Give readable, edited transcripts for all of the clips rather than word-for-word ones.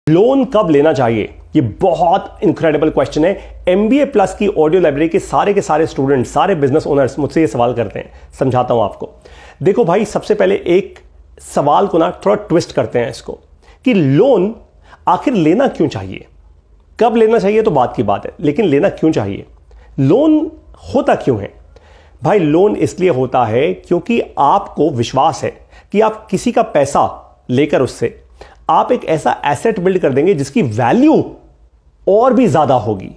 Loan कब लेना चाहिए? ये बहुत इंक्रेडिबल क्वेश्चन है। एमबीए प्लस की ऑडियो लाइब्रेरी के सारे स्टूडेंट्स, सारे बिजनेस ओनर्स मुझसे ये सवाल करते हैं। समझाता हूं आपको। देखो भाई, सबसे पहले एक सवाल को ना थोड़ा ट्विस्ट करते हैं इसको, कि लोन आखिर लेना क्यों चाहिए? कब लेना चाहिए तो बात की बात है, लेकिन लेना क्यों चाहिए? लोन होता क्यों है? भाई लोन इसलिए होता है क्योंकि आपको विश्वास है कि आप किसी का पैसा लेकर उससे आप एक ऐसा एसेट बिल्ड कर देंगे जिसकी वैल्यू और भी ज्यादा होगी।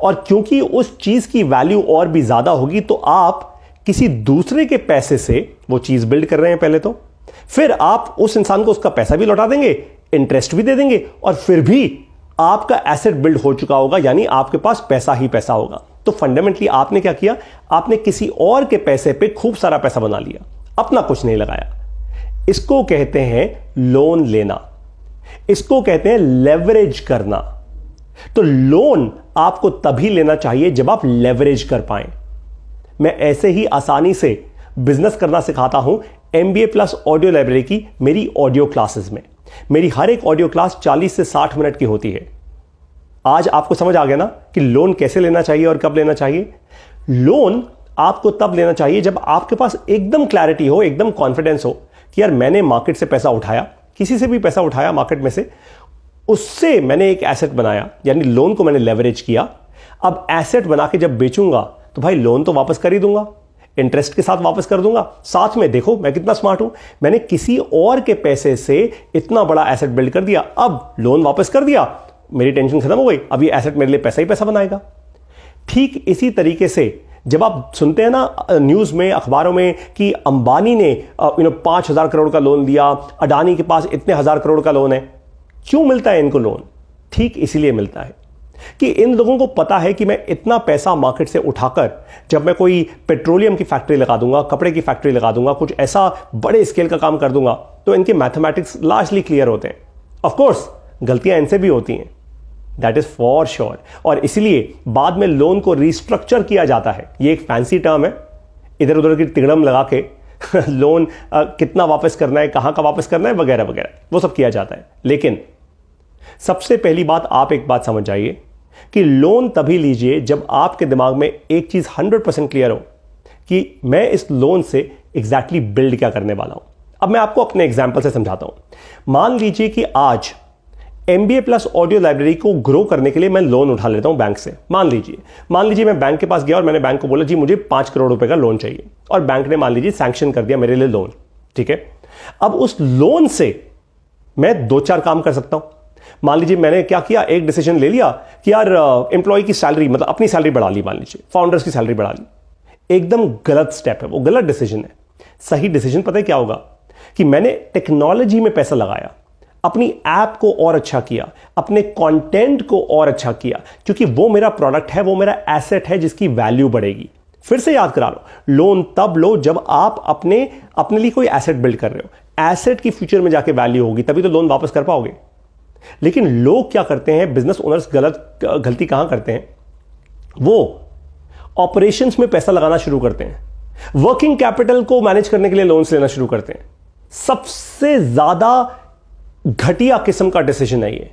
और क्योंकि उस चीज की वैल्यू और भी ज्यादा होगी तो आप किसी दूसरे के पैसे से वो चीज बिल्ड कर रहे हैं पहले तो, फिर आप उस इंसान को उसका पैसा भी लौटा देंगे, इंटरेस्ट भी दे देंगे, और फिर भी आपका एसेट बिल्ड हो चुका होगा, यानी आपके पास पैसा ही पैसा होगा। तो फंडामेंटली आपने क्या किया? आपने किसी और के पैसे पे खूब सारा पैसा बना लिया, अपना कुछ नहीं लगाया। इसको कहते हैं लोन लेना, इसको कहते हैं लेवरेज करना। तो लोन आपको तभी लेना चाहिए जब आप लेवरेज कर पाएं। मैं ऐसे ही आसानी से बिजनेस करना सिखाता हूं एमबीए प्लस ऑडियो लाइब्रेरी की मेरी ऑडियो क्लासेस में। मेरी हर एक ऑडियो क्लास 40 से 60 मिनट की होती है। आज आपको समझ आ गया ना कि लोन कैसे लेना चाहिए और कब लेना चाहिए। लोन आपको तब लेना चाहिए जब आपके पास एकदम क्लैरिटी हो, एकदम कॉन्फिडेंस हो कि यार मैंने मार्केट से पैसा उठाया, किसी से भी पैसा उठाया मार्केट में से, उससे मैंने एक एसेट बनाया, यानी लोन को मैंने लेवरेज किया। अब एसेट बना के जब बेचूंगा तो भाई लोन तो वापस कर ही दूंगा, इंटरेस्ट के साथ वापस कर दूंगा। साथ में देखो मैं कितना स्मार्ट हूं, मैंने किसी और के पैसे से इतना बड़ा एसेट बिल्ड कर दिया, अब लोन वापस कर दिया, मेरी टेंशन खत्म हो गई, अब ये एसेट मेरे लिए पैसा ही पैसा बनाएगा। ठीक इसी तरीके से जब आप सुनते हैं ना न्यूज में, अखबारों में कि अंबानी ने 5,000 करोड़ का लोन दिया, अडानी के पास इतने हजार करोड़ का लोन है, क्यों मिलता है इनको लोन? ठीक इसीलिए मिलता है कि इन लोगों को पता है कि मैं इतना पैसा मार्केट से उठाकर जब मैं कोई पेट्रोलियम की फैक्ट्री लगा दूंगा, कपड़े की फैक्ट्री लगा दूंगा, कुछ ऐसा बड़े स्केल का काम कर दूंगा, तो इनके मैथमेटिक्स लार्जली क्लियर होते हैं। ऑफ कोर्स गलतियां इनसे भी होती हैं, दैट इज फॉर श्योर। और इसलिए बाद में लोन को रिस्ट्रक्चर किया जाता है। ये एक फैंसी टर्म है, इधर उधर की तिगड़म लगा के लोन कितना वापस करना है, कहां का वापस करना है, वगैरह वगैरह, वो सब किया जाता है। लेकिन सबसे पहली बात, आप एक बात समझ जाइए कि लोन तभी लीजिए जब आपके दिमाग में एक चीज 100% क्लियर हो कि मैं इस लोन से एग्जैक्टली बिल्ड क्या करने वाला हूं। अब मैं आपको अपने एग्जाम्पल से समझाता हूं। मान लीजिए कि आज एमबीए प्लस ऑडियो लाइब्रेरी को ग्रो करने के लिए मैं लोन उठा लेता हूं बैंक से। मान लीजिए मैं बैंक के पास गया और मैंने बैंक को बोला जी मुझे 5 करोड़ रुपए का लोन चाहिए, और बैंक ने मान लीजिए सैंक्शन कर दिया मेरे लिए लोन। ठीक है, अब उस लोन से मैं 2-4 काम कर सकता हूं। मान लीजिए मैंने क्या किया, एक डिसीजन ले लिया कि यार एम्प्लॉय की सैलरी, मतलब अपनी सैलरी बढ़ा ली, मान लीजिए फाउंडर्स की सैलरी बढ़ा ली। एकदम गलत स्टेप है वो, गलत डिसीजन है। सही डिसीजन पता है क्या होगा कि मैंने टेक्नोलॉजी में पैसा लगाया, अपनी ऐप को और अच्छा किया, अपने कंटेंट को और अच्छा किया, क्योंकि वो मेरा प्रोडक्ट है, वो मेरा एसेट है जिसकी वैल्यू बढ़ेगी। फिर से याद करा लो, लोन तब लो जब आप अपने लिए कोई एसेट बिल्ड कर रहे हो। एसेट की फ्यूचर में जाके वैल्यू होगी, तभी तो लोन वापस कर पाओगे। लेकिन लोग क्या करते हैं, बिजनेस ओनर्स गलती कहां करते हैं, वो ऑपरेशंस में पैसा लगाना शुरू करते हैं, वर्किंग कैपिटल को मैनेज करने के लिए लोन्स लेना शुरू करते हैं। सबसे ज्यादा घटिया किस्म का डिसीजन है ये,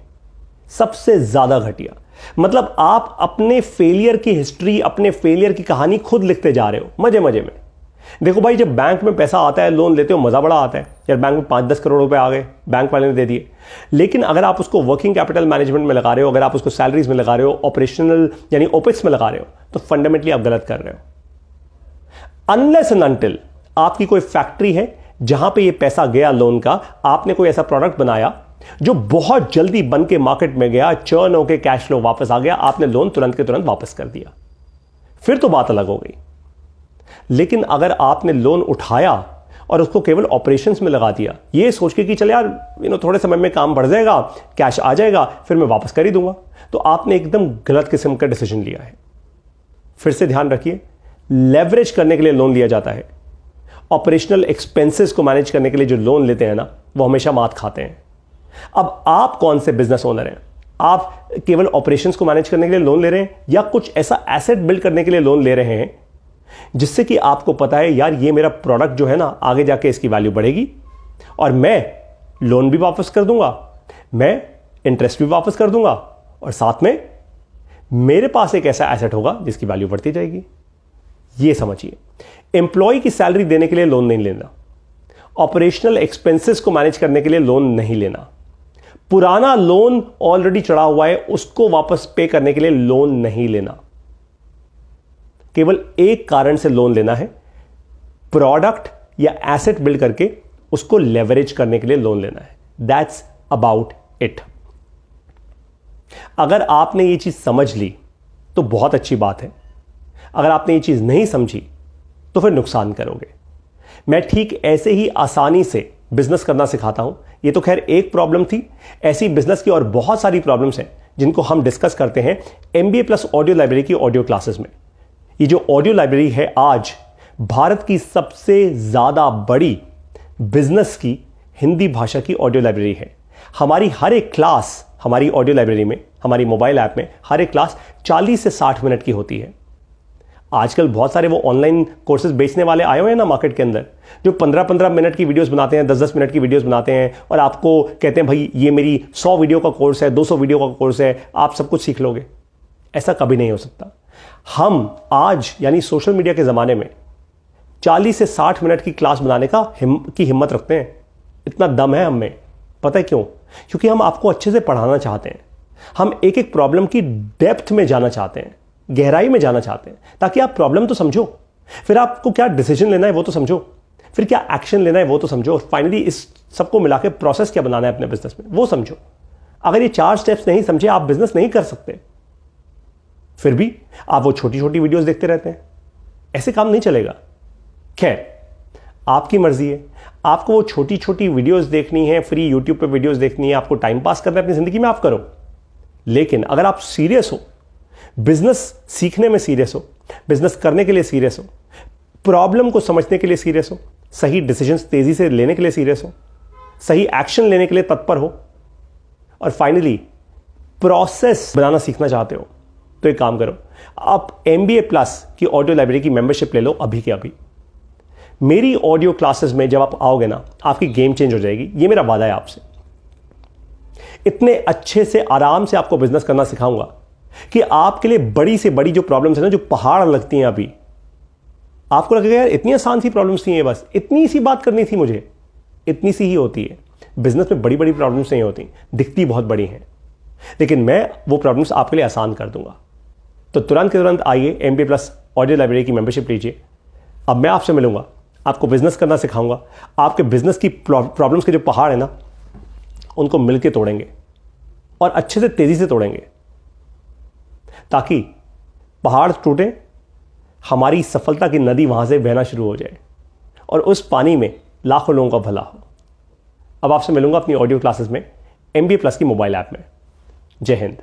सबसे ज्यादा घटिया। मतलब आप अपने फेलियर की हिस्ट्री, अपने फेलियर की कहानी खुद लिखते जा रहे हो मजे मजे में। देखो भाई, जब बैंक में पैसा आता है, लोन लेते हो, मजा बड़ा आता है यार, बैंक में 5-10 करोड़ रुपए आ गए, बैंक वाले ने दे दिए। लेकिन अगर आप उसको वर्किंग कैपिटल मैनेजमेंट में लगा रहे हो, अगर आप उसको सैलरीज में लगा रहे हो, ऑपरेशनल यानी ओपेक्स में लगा रहे हो, तो फंडामेंटली आप गलत कर रहे हो। अनलेस एंड अनटिल आपकी कोई फैक्ट्री है जहां पे ये पैसा गया लोन का, आपने कोई ऐसा प्रोडक्ट बनाया जो बहुत जल्दी बन के मार्केट में गया, चर्न होके कैश फ्लो वापस आ गया, आपने लोन तुरंत के तुरंत वापस कर दिया, फिर तो बात अलग हो गई। लेकिन अगर आपने लोन उठाया और उसको केवल ऑपरेशंस में लगा दिया, ये सोच के कि चल यार थोड़े समय में काम बढ़ जाएगा, कैश आ जाएगा, फिर मैं वापस कर ही दूंगा, तो आपने एकदम गलत किस्म का डिसीजन लिया है। फिर से ध्यान रखिए, लेवरेज करने के लिए लोन लिया जाता है। ऑपरेशनल एक्सपेंसेस को मैनेज करने के लिए जो लोन लेते हैं ना, वो हमेशा मात खाते हैं। अब आप कौन से बिजनेस ओनर हैं? आप केवल ऑपरेशंस को मैनेज करने के लिए लोन ले रहे हैं, या कुछ ऐसा एसेट बिल्ड करने के लिए लोन ले रहे हैं जिससे कि आपको पता है यार ये मेरा प्रोडक्ट जो है ना, आगे जाके इसकी वैल्यू बढ़ेगी और मैं लोन भी वापस कर दूंगा, मैं इंटरेस्ट भी वापस कर दूंगा और साथ में मेरे पास एक ऐसा एसेट होगा जिसकी वैल्यू बढ़ती जाएगी। ये समझिए, एम्प्लॉय की सैलरी देने के लिए लोन नहीं लेना, ऑपरेशनल एक्सपेंसेस को मैनेज करने के लिए लोन नहीं लेना, पुराना लोन ऑलरेडी चढ़ा हुआ है उसको वापस पे करने के लिए लोन नहीं लेना। केवल एक कारण से लोन लेना है, प्रोडक्ट या एसेट बिल्ड करके उसको लेवरेज करने के लिए लोन लेना है। That's about it. अगर आपने ये चीज समझ ली तो बहुत अच्छी बात है, अगर आपने ये चीज नहीं समझी तो फिर नुकसान करोगे। मैं ठीक ऐसे ही आसानी से बिजनेस करना सिखाता हूं। ये तो खैर एक प्रॉब्लम थी, ऐसी बिजनेस की और बहुत सारी प्रॉब्लम्स हैं जिनको हम डिस्कस करते हैं MBA प्लस ऑडियो लाइब्रेरी की ऑडियो क्लासेस में। ये जो ऑडियो लाइब्रेरी है आज भारत की सबसे ज्यादा बड़ी बिजनेस की हिंदी भाषा की ऑडियो लाइब्रेरी है। हमारी हर एक क्लास हमारी ऑडियो लाइब्रेरी में, हमारी मोबाइल ऐप में हर एक क्लास 40 से 60 मिनट की होती है। आजकल बहुत सारे वो ऑनलाइन कोर्सेज बेचने वाले आए हुए हैं ना मार्केट के अंदर, जो 15-15 मिनट की वीडियोस बनाते हैं, 10-10 मिनट की वीडियोस बनाते हैं और आपको कहते हैं भाई ये मेरी 100 वीडियो का कोर्स है, 200 वीडियो का कोर्स है, आप सब कुछ सीख लोगे। ऐसा कभी नहीं हो सकता। हम आज यानी सोशल मीडिया के ज़माने में 40 से 60 मिनट की क्लास बनाने की हिम्मत रखते हैं। इतना दम है हम में। पता है क्यों? क्योंकि हम आपको अच्छे से पढ़ाना चाहते हैं। हम एक एक प्रॉब्लम की डेप्थ में जाना चाहते हैं, गहराई में जाना चाहते हैं, ताकि आप प्रॉब्लम तो समझो, फिर आपको क्या डिसीजन लेना है वो तो समझो, फिर क्या एक्शन लेना है वो तो समझो, और फाइनली इस सबको मिला के प्रोसेस क्या बनाना है अपने बिजनेस में वो समझो। अगर ये 4 स्टेप्स नहीं समझे आप बिजनेस नहीं कर सकते। फिर भी आप वो छोटी छोटी वीडियोस देखते रहते हैं, ऐसे काम नहीं चलेगा। खैर, आपकी मर्जी है, आपको वो छोटी छोटी वीडियोस देखनी है, फ्री यूट्यूब पे वीडियोस देखनी है, आपको टाइम पास करना है अपनी जिंदगी में, आप करो। लेकिन अगर आप सीरियस हो, बिजनेस सीखने में सीरियस हो, बिजनेस करने के लिए सीरियस हो, प्रॉब्लम को समझने के लिए सीरियस हो, सही डिसीजंस तेजी से लेने के लिए सीरियस हो, सही एक्शन लेने के लिए तत्पर हो, और फाइनली प्रोसेस बनाना सीखना चाहते हो, तो एक काम करो, आप MBA प्लस की ऑडियो लाइब्रेरी की मेंबरशिप ले लो अभी के अभी। मेरी ऑडियो क्लासेस में जब आप आओगे ना, आपकी गेम चेंज हो जाएगी, ये मेरा वादा है आपसे। इतने अच्छे से आराम से आपको बिजनेस करना सिखाऊंगा कि आपके लिए बड़ी से बड़ी जो प्रॉब्लम्स है ना, जो पहाड़ लगती हैं अभी, आपको लगेगा यार इतनी आसान सी प्रॉब्लम्स थी, बस इतनी सी बात करनी थी मुझे, इतनी सी ही होती है। बिजनेस में बड़ी बड़ी प्रॉब्लम्स नहीं होती, दिखती बहुत बड़ी हैं, लेकिन मैं वो प्रॉब्लम्स आपके लिए आसान कर दूंगा। तो तुरंत के तुरंत आइए, MBA प्लस ऑडियो लाइब्रेरी की मेंबरशिप लीजिए। अब मैं आपसे मिलूंगा, आपको बिजनेस करना सिखाऊंगा, आपके बिजनेस की प्रॉब्लम्स के जो पहाड़ है ना, उनको मिलके तोड़ेंगे और अच्छे से तेजी से तोड़ेंगे, ताकि पहाड़ टूटे, हमारी सफलता की नदी वहां से बहना शुरू हो जाए और उस पानी में लाखों लोगों का भला हो। अब आपसे मिलूंगा अपनी ऑडियो क्लासेस में, MBA प्लस की मोबाइल ऐप में। जय हिंद।